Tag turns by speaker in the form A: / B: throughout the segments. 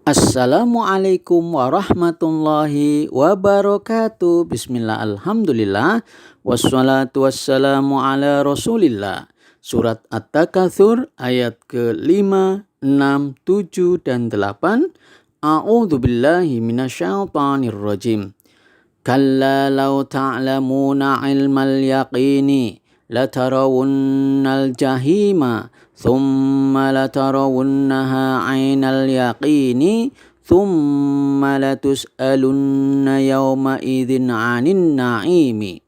A: Assalamualaikum warahmatullahi wabarakatuh. Bismillah, alhamdulillah, wassalatu wassalamu ala rasulillah. Surat At-Takatsur ayat ke-5, 6, 7, dan 8. A'udzu billahi minasyaitonir rajim. Kalla law ta'lamuna ilmal yaqini latarawunnal jahima thumma latarawunnaha 'ainal yaqini thumma latus'alunna yawma idzin 'anin na'imi.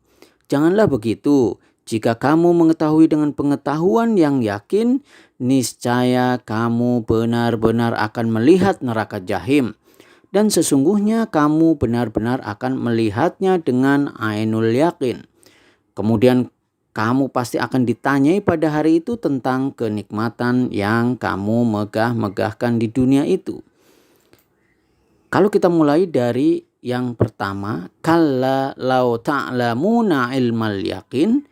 A: Janganlah begitu. Jika kamu mengetahui dengan pengetahuan yang yakin, niscaya kamu benar-benar akan melihat neraka jahim. Dan sesungguhnya kamu benar-benar akan melihatnya dengan ainul yakin. Kemudian kamu pasti akan ditanyai pada hari itu tentang kenikmatan yang kamu megah-megahkan di dunia itu. Kalau kita mulai dari yang pertama, kalla law ta'lamuna ilmal yakin,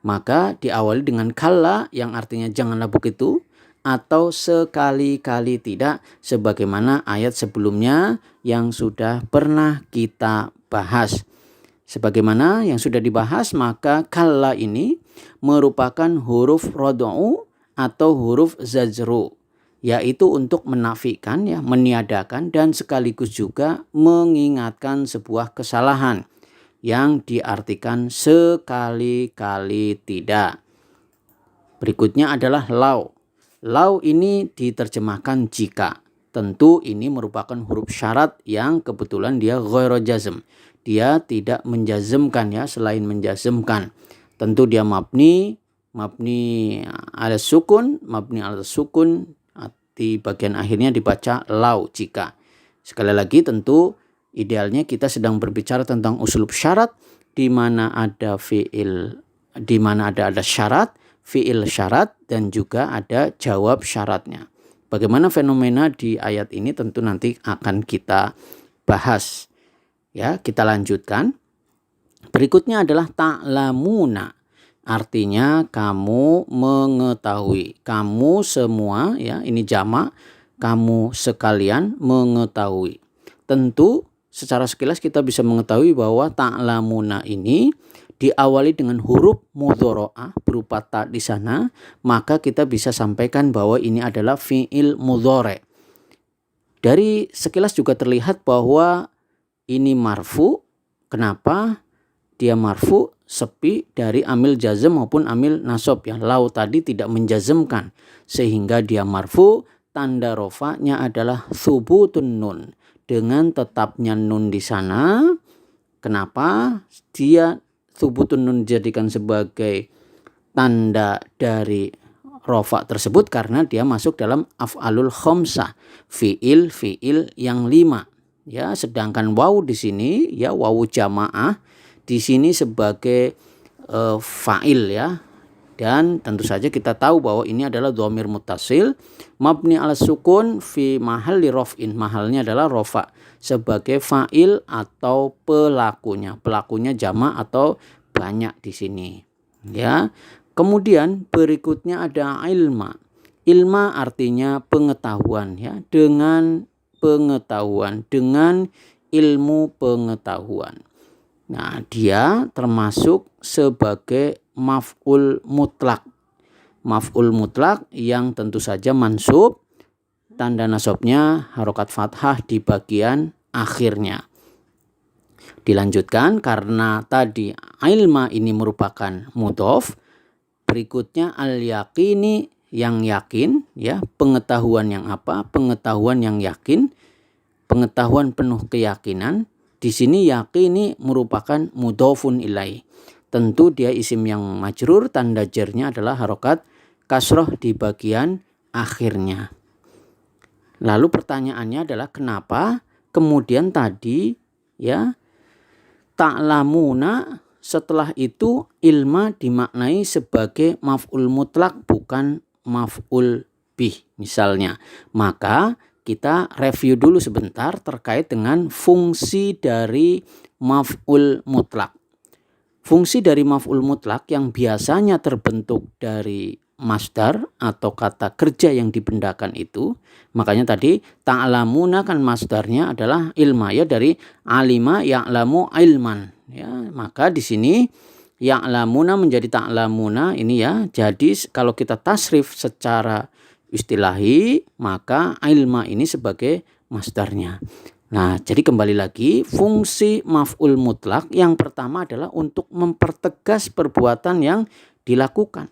A: maka diawali dengan kalla yang artinya janganlah begitu, atau sekali-kali tidak, sebagaimana ayat sebelumnya yang sudah pernah kita bahas. Sebagaimana yang sudah dibahas, maka kalla ini merupakan huruf rod'u atau huruf zajru, yaitu untuk menafikan, meniadakan, dan sekaligus juga mengingatkan sebuah kesalahan yang diartikan sekali-kali tidak. Berikutnya adalah law. Law ini diterjemahkan jika. Tentu ini merupakan huruf syarat yang kebetulan dia ghairu jazm. Dia tidak menjazmkan, selain menjazmkan. Tentu dia mabni ala sukun, di bagian akhirnya dibaca law jika. Sekali lagi tentu idealnya kita sedang berbicara tentang uslub syarat di mana ada fiil, di mana ada syarat, fiil syarat, dan juga ada jawab syaratnya. Bagaimana fenomena di ayat ini tentu nanti akan kita bahas. Ya, kita lanjutkan. Berikutnya adalah ta'lamuna. Artinya kamu mengetahui. Kamu semua, ini jamak, kamu sekalian mengetahui. Tentu secara sekilas kita bisa mengetahui bahwa ta'lamuna ini diawali dengan huruf mudhoro'ah berupa ta di sana, maka kita bisa sampaikan bahwa ini adalah fi'il mudhore. Dari sekilas juga terlihat bahwa ini marfu. Kenapa dia marfu? Sepi dari amil jazm maupun amil nasab. Law tadi tidak menjazmkan sehingga dia marfu. Tanda rofanya adalah thubutun nun, dengan tetapnya nun di sana. Kenapa dia thubutun nun dijadikan sebagai tanda dari rofa tersebut? Karena dia masuk dalam af'alul khamsah, fiil yang 5. Sedangkan wawu di sini, wawu jamaah di sini sebagai fa'il, dan tentu saja kita tahu bahwa ini adalah dhamir muttasil mabni ala sukun fi mahalli raf'in. Mahalnya adalah rofa sebagai fa'il atau pelakunya. Pelakunya jama' atau banyak di sini. Kemudian berikutnya ada ilma. Ilma artinya pengetahuan, dengan pengetahuan, dengan ilmu pengetahuan. Nah, dia termasuk sebagai maf'ul mutlak. Maf'ul mutlak yang tentu saja mansub, tanda nasabnya harokat fathah di bagian akhirnya. Dilanjutkan karena tadi ilma ini merupakan mudhof. Berikutnya al-yaqini, yang yakin, pengetahuan yang apa? Pengetahuan yang yakin, pengetahuan penuh keyakinan. Di sini yaqini merupakan mudhofun ilaih. Tentu dia isim yang majrur, tanda jarnya adalah harokat kasroh di bagian akhirnya. Lalu pertanyaannya adalah kenapa kemudian tadi ta'lamuna setelah itu ilma dimaknai sebagai maf'ul mutlak bukan maf'ul bih misalnya. Maka kita review dulu sebentar terkait dengan fungsi dari maf'ul mutlak. Fungsi dari maf'ul mutlak yang biasanya terbentuk dari masdar atau kata kerja yang dibendakan itu. Makanya tadi ta'lamuna kan masdarnya adalah ilma, ya, dari alima ya'lamu ilman, ya. Maka di sini ya'lamuna menjadi ta'lamuna ini, ya. Jadi kalau kita tasrif secara istilahi maka ilma ini sebagai masdarnya. Nah, jadi kembali lagi, fungsi maf'ul mutlak yang pertama adalah untuk mempertegas perbuatan yang dilakukan.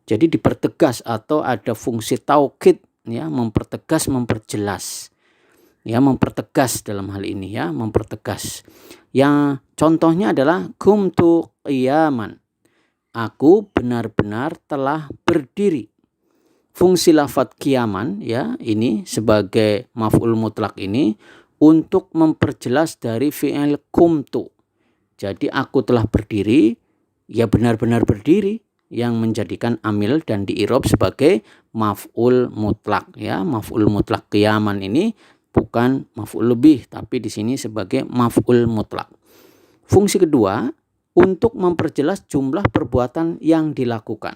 A: Jadi dipertegas atau ada fungsi taukid, ya, mempertegas, memperjelas. Ya, mempertegas dalam hal ini, ya, mempertegas. Yang contohnya adalah qumtu qiyaman. Aku benar-benar telah berdiri. Fungsi lafadz qiyaman, ya, ini sebagai maf'ul mutlak ini untuk memperjelas dari fi'il qumtu. Jadi aku telah berdiri, ya benar-benar berdiri, yang menjadikan amil dan diirob sebagai maf'ul mutlak, ya. Maf'ul mutlak qiyaman ini bukan maf'ul lebih, tapi di sini sebagai maf'ul mutlak. Fungsi kedua untuk memperjelas jumlah perbuatan yang dilakukan.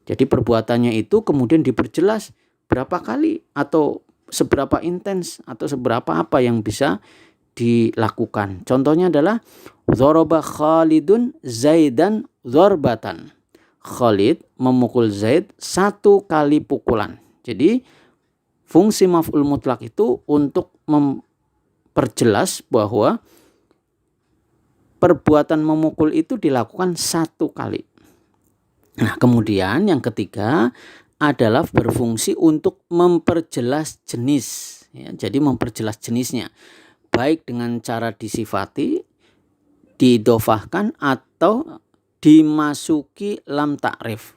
A: Jadi perbuatannya itu kemudian diperjelas berapa kali atau seberapa intens atau seberapa apa yang bisa dilakukan. Contohnya adalah dzaraba Khalidun Zaidan dzarbatan. Khalid memukul Zaid 1 kali pukulan. Jadi fungsi maf'ul mutlak itu untuk memperjelas bahwa perbuatan memukul itu dilakukan 1 kali. Nah, kemudian yang ketiga adalah berfungsi untuk memperjelas jenis, ya. Jadi memperjelas jenisnya baik dengan cara disifati, diidhofahkan atau dimasuki lam ta'rif.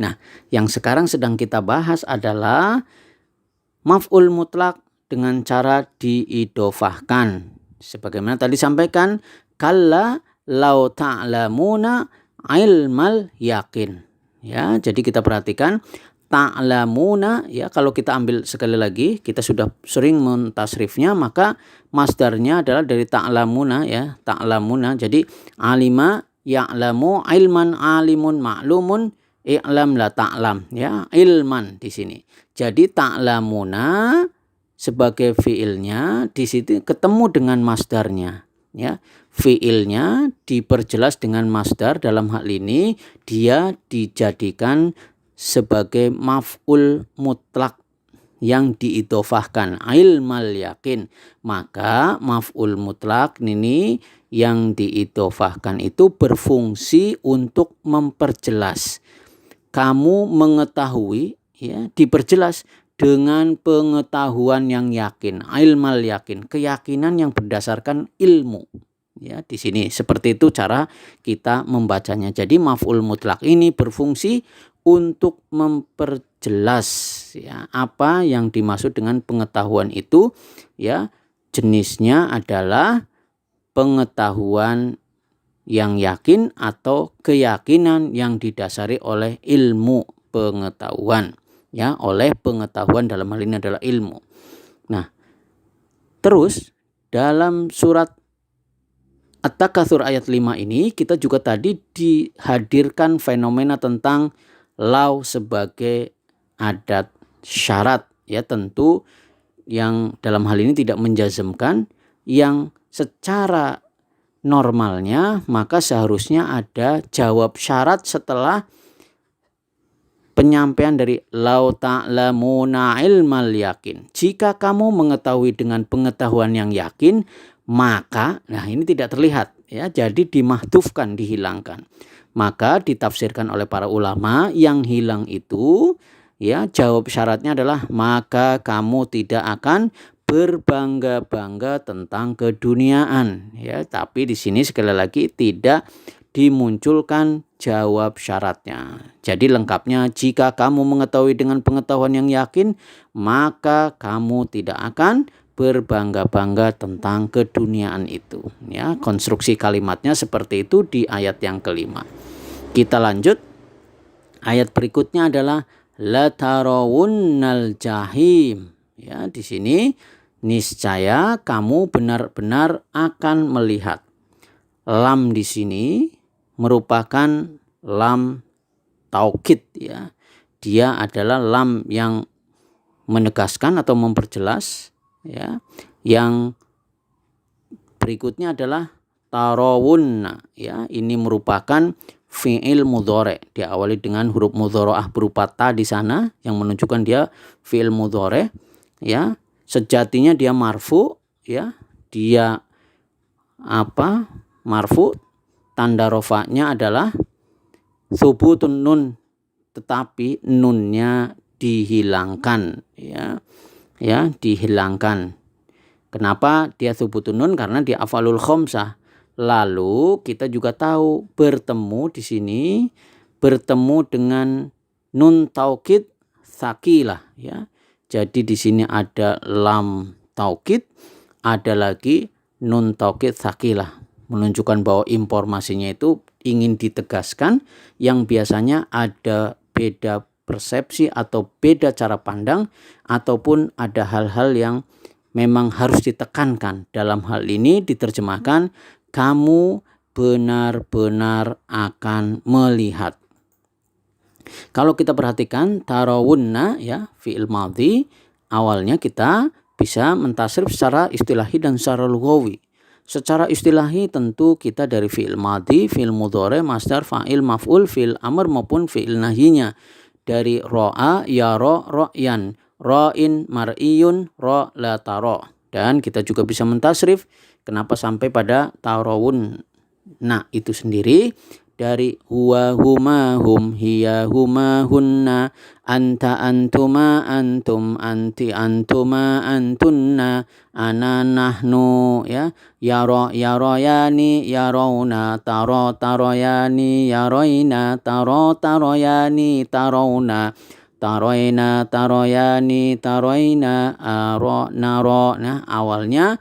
A: Nah, yang sekarang sedang kita bahas adalah maf'ul mutlak dengan cara diidhofahkan. Sebagaimana tadi sampaikan, kalla lau ta'lamuna ilmal yakin. Ya, jadi kita perhatikan ta'lamuna, ya, kalau kita ambil sekali lagi, kita sudah sering mentasrifnya, maka masdarnya adalah dari ta'lamuna, ya, ta'lamuna. Jadi alima ya'lamu ilman, alimun ma'lumun, i'lam la ta'lam, ya, ilman di sini. Jadi ta'lamuna sebagai fiilnya di situ ketemu dengan masdarnya, ya. Fiilnya diperjelas dengan masdar, dalam hal ini dia dijadikan sebagai maf'ul mutlak yang diidhofahkan, ilmal yakin. Maka maf'ul mutlak ini yang diidhofahkan itu berfungsi untuk memperjelas. Kamu mengetahui, ya, diperjelas dengan pengetahuan yang yakin, ilmal yakin, keyakinan yang berdasarkan ilmu. Ya, di sini seperti itu cara kita membacanya. Jadi maf'ul mutlak ini berfungsi untuk memperjelas, ya, apa yang dimaksud dengan pengetahuan itu, ya. Jenisnya adalah pengetahuan yang yakin atau keyakinan yang didasari oleh ilmu pengetahuan, ya, oleh pengetahuan dalam hal ini adalah ilmu. Nah, terus dalam surat At-Takatsur ayat 5 ini kita juga tadi dihadirkan fenomena tentang lau sebagai adat syarat, ya, tentu yang dalam hal ini tidak menjazmkan, yang secara normalnya maka seharusnya ada jawab syarat setelah penyampaian dari lau ta'lamuna ilmal yakin. Jika kamu mengetahui dengan pengetahuan yang yakin, maka, nah ini tidak terlihat, ya, jadi dimahdufkan, dihilangkan. Maka ditafsirkan oleh para ulama yang hilang itu, ya, jawab syaratnya adalah maka kamu tidak akan berbangga-bangga tentang keduniaan, ya. Tapi di sini sekali lagi tidak dimunculkan jawab syaratnya. Jadi lengkapnya, jika kamu mengetahui dengan pengetahuan yang yakin, maka kamu tidak akan berbangga-bangga tentang keduniaan itu, ya. Konstruksi kalimatnya seperti itu di ayat yang kelima. Kita lanjut. Ayat berikutnya adalah la tarawunnal jahim. Ya, di sini niscaya kamu benar-benar akan melihat. Lam di sini merupakan lam taukid, ya. dia adalah lam yang menegaskan atau memperjelas, ya. Yang berikutnya adalah tarawunna, ya. Ini merupakan fi'il mudhari, diawali dengan huruf mudharaah berupa ta di sana yang menunjukkan dia fi'il mudhari, ya. Sejatinya dia marfu, ya. Dia marfu, tanda rofa'nya adalah thubutun nun, tetapi nunnya dihilangkan, ya, dihilangkan. Kenapa dia thubutun nun? Karena dia af'alul khamsah. Lalu kita juga tahu bertemu di sini bertemu dengan nun taukid tsaqilah, ya. Jadi di sini ada lam taukid, ada lagi nun taukid tsaqilah, menunjukkan bahwa informasinya itu ingin ditegaskan yang biasanya ada beda persepsi atau beda cara pandang, ataupun ada hal-hal yang memang harus ditekankan. Dalam hal ini diterjemahkan kamu benar-benar akan melihat. Kalau kita perhatikan tarawunna, ya, fi'il madhi, awalnya kita bisa mentasrif secara istilahi dan secara lughawi. Secara istilahi tentu kita dari fi'il madhi, fi'il mudhari, masdar, fa'il, maf'ul, fi'il amr maupun fi'il nahyinya. Dari ro'a, yara, ro'yan, ra'in, mar'iyun, ra, la tara. Dan kita juga bisa mentasrif kenapa sampai pada tarawun. Nah, itu sendiri dari huwa, huma, hum, hiya, huma, hunna, anta, antuma, antum, anti, antuma, antunna, ana, nahnu, ya, yara, yarayani, yarawna, tara, tarayani, yaraina, tara, tarayani, tarawna, taraina, tarayani, taraina, ara, nara. Nah, awalnya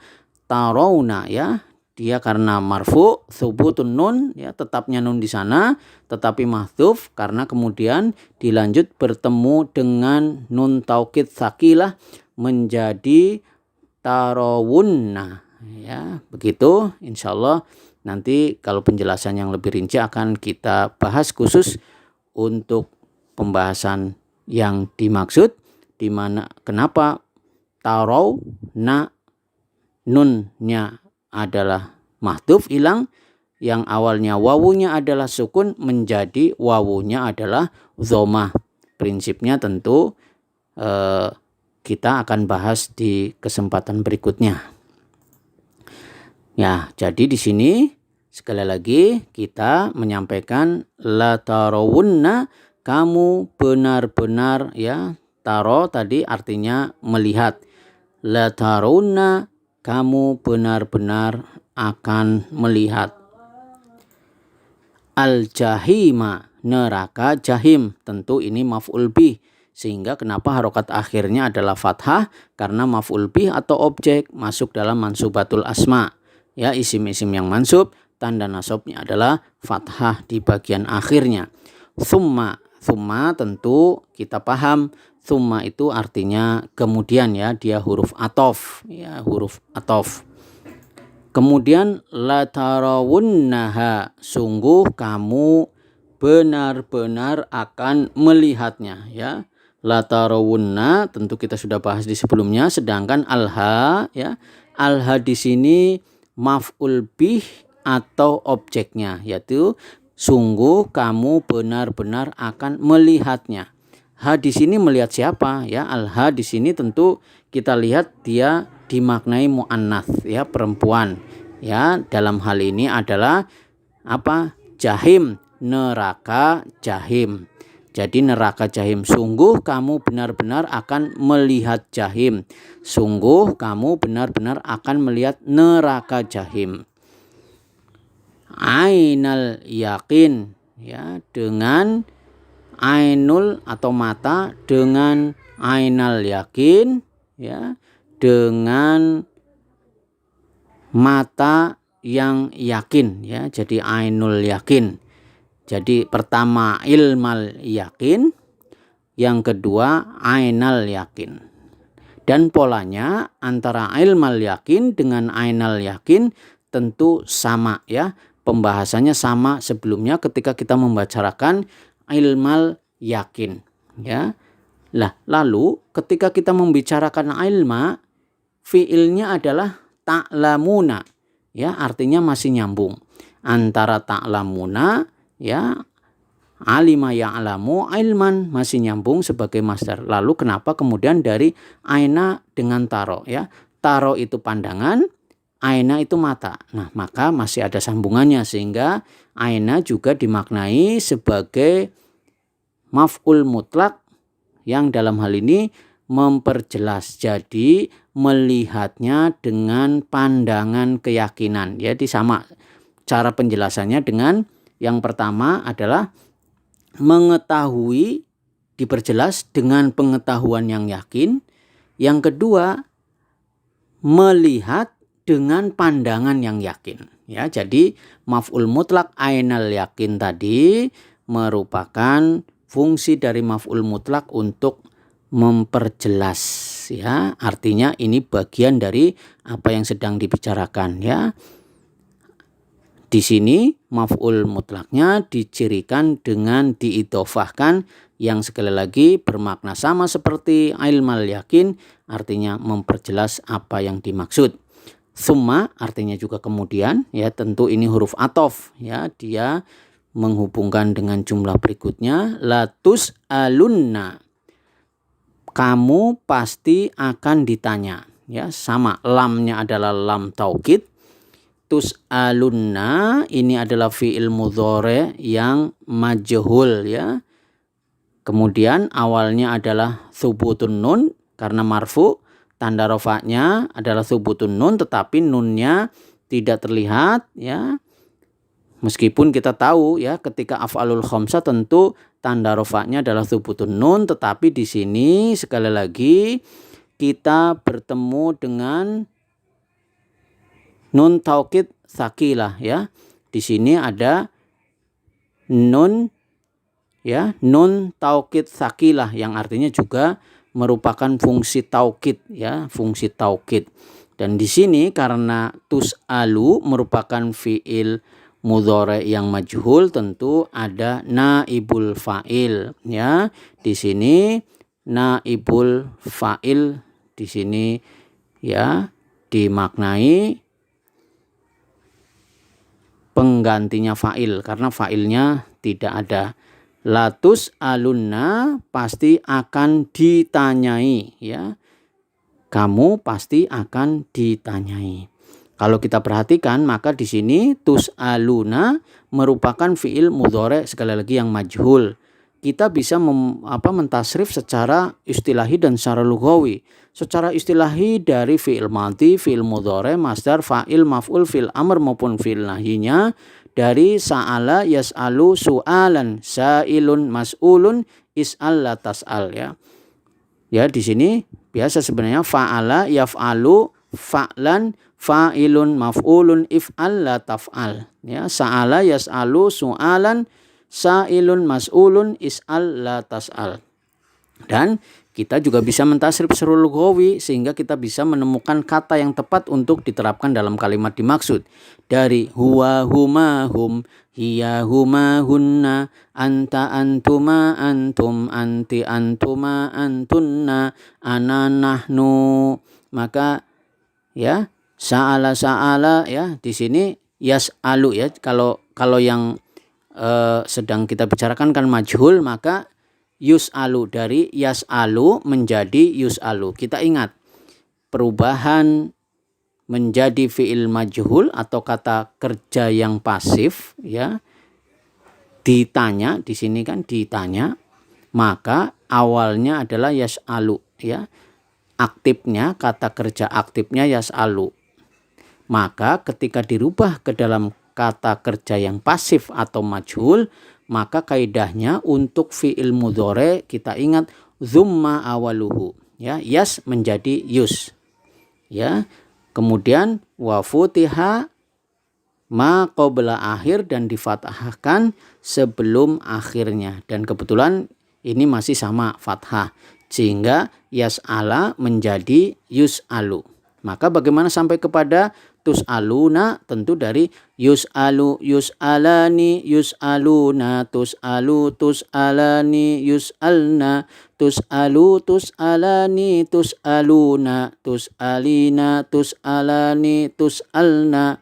A: tarawna, ya. Dia karena marfu, thubutun nun, ya, tetapnya nun di sana, tetapi mahdzuf karena kemudian dilanjut bertemu dengan nun taukid tsaqilah menjadi tarawunna, ya. Begitu, insyaallah nanti kalau penjelasan yang lebih rinci akan kita bahas khusus untuk pembahasan yang dimaksud, di mana kenapa tarawna nunnya adalah mahdhuf hilang, yang awalnya wawunya adalah sukun menjadi wawunya adalah dhammah. Prinsipnya tentu kita akan bahas di kesempatan berikutnya. Ya, jadi di sini sekali lagi kita menyampaikan la tarawunna, kamu benar-benar, ya. Taro tadi artinya melihat. La tarawunna, kamu benar-benar akan melihat. Al-jahima, neraka jahim. Tentu ini maf'ul bih. Sehingga kenapa harokat akhirnya adalah fathah? Karena maf'ul bih atau objek masuk dalam mansubatul asma. Ya, isim-isim yang mansub, tanda nasabnya adalah fathah di bagian akhirnya. Thumma tentu kita paham. Thumma itu artinya kemudian, ya, dia huruf atof, ya, huruf atof. Kemudian la tarawunnaha, sungguh kamu benar-benar akan melihatnya, ya. La tarawunna tentu kita sudah bahas di sebelumnya, sedangkan alha, ya, alha di sini maf'ul bih atau objeknya, yaitu sungguh kamu benar-benar akan melihatnya. Ha di sini melihat siapa, ya? Al-ha di sini tentu kita lihat dia dimaknai muannats, ya, perempuan. Ya, dalam hal ini adalah Jahim, neraka jahim. Jadi neraka jahim, sungguh kamu benar-benar akan melihat jahim. Sungguh kamu benar-benar akan melihat neraka jahim. Ainal yakin, ya, dengan ainul atau mata, dengan ainal yakin, ya, dengan mata yang yakin, ya. Jadi ainul yakin. Jadi pertama ilmal yakin, yang kedua ainal yakin. Dan polanya antara ilmal yakin dengan ainal yakin tentu sama, ya. Pembahasannya sama sebelumnya ketika kita membicarakan ilmal yakin. ya. Lalu ketika kita membicarakan ilma, fiilnya adalah ta'lamuna, ya, artinya masih nyambung antara ta'lamuna, ya, alima ya'lamu ilman, masih nyambung sebagai masdar. Lalu kenapa kemudian dari aina dengan taro, ya? Taro itu pandangan, aina itu mata. Nah, maka masih ada sambungannya sehingga aina juga dimaknai sebagai maf'ul mutlak yang dalam hal ini memperjelas. Jadi melihatnya dengan pandangan keyakinan. Jadi sama cara penjelasannya dengan yang pertama adalah mengetahui diperjelas dengan pengetahuan yang yakin. Yang kedua, melihat dengan pandangan yang yakin. Ya, jadi maf'ul mutlak ainal yakin tadi merupakan fungsi dari maf'ul mutlak untuk memperjelas, ya. Artinya ini bagian dari apa yang sedang dibicarakan, ya. Di sini maf'ul mutlaknya dicirikan dengan diidhofahkan yang sekali lagi bermakna sama seperti ilmal yakin, artinya memperjelas apa yang dimaksud. Summa artinya juga kemudian, ya, tentu ini huruf athof, ya, dia menghubungkan dengan jumlah berikutnya, latus alunna, kamu pasti akan ditanya, ya, sama lamnya adalah lam taukid. Tus alunna ini adalah fi'il mudhari yang majhul, ya. Kemudian awalnya adalah thubutun nun karena marfu, tanda rofa'nya adalah thubutun nun tetapi nunnya tidak terlihat, ya. Meskipun kita tahu, ya, ketika af'alul khamsah tentu tanda rofa'nya adalah thubutun nun, tetapi di sini sekali lagi kita bertemu dengan nun taukid tsaqilah, ya. Di sini ada nun, ya, nun taukid tsaqilah yang artinya juga merupakan fungsi taukid, ya, fungsi taukid. Dan di sini karena tus'alu merupakan fi'il mudhari yang majhul, tentu ada naibul fa'il, ya. Di sini naibul fa'il di sini, ya, dimaknai penggantinya fa'il karena fa'ilnya tidak ada. Latus alunna pasti akan ditanyai, ya. Kamu pasti akan ditanyai. Kalau kita perhatikan maka di sini tus aluna merupakan fi'il mudhari sekali lagi yang majhul. Kita bisa mentasrif secara istilahi dan secara lughawi. Secara istilahi dari fi'il madhi, fi'il mudhari, masdar, fa'il, maf'ul, fi'il amr maupun fi'il nahinya dari sa'ala yas'alu su'alan, sa'ilun mas'ulun, is'al la tas'al, ya. Ya, di sini biasa sebenarnya fa'ala yaf'alu fa'lan fa'ilun maf'ulun if'al la taf'al, ya. Sa'ala yas'alu su'alan sa'ilun mas'ulun is'al la tas'al. Dan kita juga bisa mentasrif secara lughawi sehingga kita bisa menemukan kata yang tepat untuk diterapkan dalam kalimat dimaksud. Dari huwa huma hum, hiya huma hunna, anta antuma antum, anti antuma antunna, ana nahnu. Maka, ya, sa'ala sa'ala, ya, di sini yas'alu, ya. Kalau yang sedang kita bicarakan kan majhul, maka yus'alu dari yas'alu menjadi yus'alu. Kita ingat perubahan menjadi fi'il majhul atau kata kerja yang pasif, ya, ditanya di sini kan ditanya, maka awalnya adalah yas'alu, ya. Aktifnya, kata kerja aktifnya yas'alu. Maka ketika dirubah ke dalam kata kerja yang pasif atau majhul, maka kaidahnya untuk fi'il mudhari kita ingat dzumma awaluhu, ya, yas menjadi yus, ya. Kemudian wa futiha ma qabla akhir dan difathahkan sebelum akhirnya, dan kebetulan ini masih sama fathah sehingga yas'ala menjadi yus'alu. Maka bagaimana sampai kepada tus'aluna tentu dari yus'alu, yus'alani, yus'aluna, tus'alu, tus'alani, yus'alna, tus'alu, tus'alani, tus'aluna, tus'alina, tus'alani, tus'alna,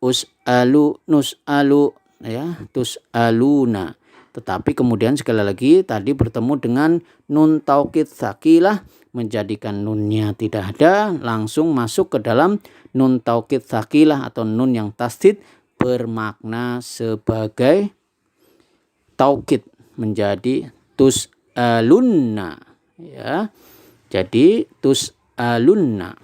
A: us'alu, nus'alu, ya, tus'aluna. Tetapi kemudian sekali lagi tadi bertemu dengan nun taukid tsaqilah, menjadikan nunnya tidak ada, langsung masuk ke dalam nun taukid tsaqilah atau nun yang tasdid bermakna sebagai taukid, menjadi tus'alunna, ya. Jadi tus'alunna.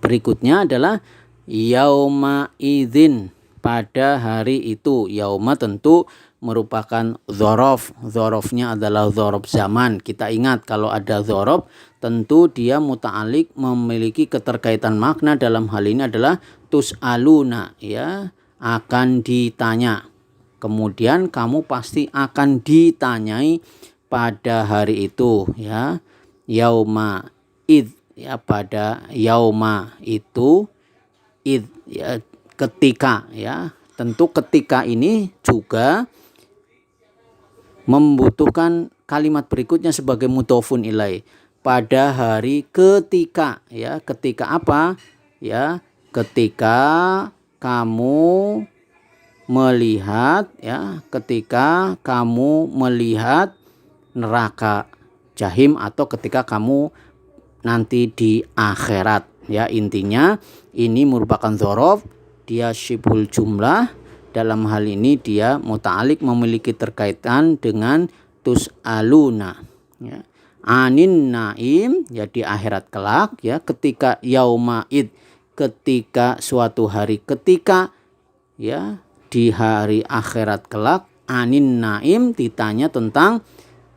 A: Berikutnya adalah yauma idzin, pada hari itu. Yauma tentu merupakan dzaraf. Dzarafnya adalah dzaraf zaman. Kita ingat kalau ada dzaraf tentu dia muta'alliq, memiliki keterkaitan makna. Dalam hal ini adalah tus'aluna, ya, akan ditanya. Kemudian kamu pasti akan ditanyai pada hari itu, ya. Yauma id, ya, pada yauma itu, id, ya, ketika, ya. Tentu ketika ini juga membutuhkan kalimat berikutnya sebagai mudhofun ilaih. Pada hari ketika, ya. Ketika apa? Ya, ketika kamu melihat, ya, ketika kamu melihat neraka jahim, atau ketika kamu nanti di akhirat, ya. Intinya ini merupakan dzaraf, dia syibhul jumlah. Dalam hal ini dia muta'alliq, memiliki terkaitan dengan tus'aluna, ya. Anin naim, ya, di akhirat kelak, ya. Ketika yauma id, ketika suatu hari, ketika, ya, di hari akhirat kelak. Anin naim, ditanya tentang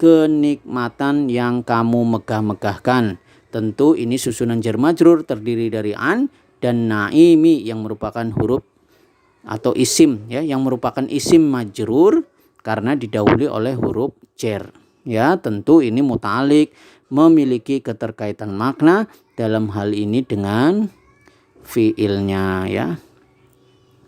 A: kenikmatan yang kamu megah-megahkan. Tentu ini susunan jar majrur terdiri dari an dan naimi yang merupakan huruf atau isim, ya, yang merupakan isim majrur karena didahului oleh huruf jar, ya. Tentu ini muta'alliq, memiliki keterkaitan makna dalam hal ini dengan fiilnya, ya.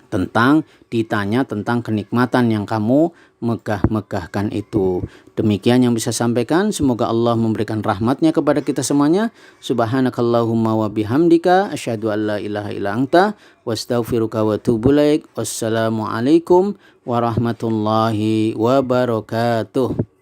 A: Tentang ditanya tentang kenikmatan yang kamu megah-megahkan itu. Demikian yang bisa sampaikan. Semoga Allah memberikan rahmatnya kepada kita semuanya. Subhanakallahumma wa bihamdika asyhadu an la ilaha illa anta wastaghfiruka wa atubu ilaik. Wassalamualaikum warahmatullahi wabarakatuh.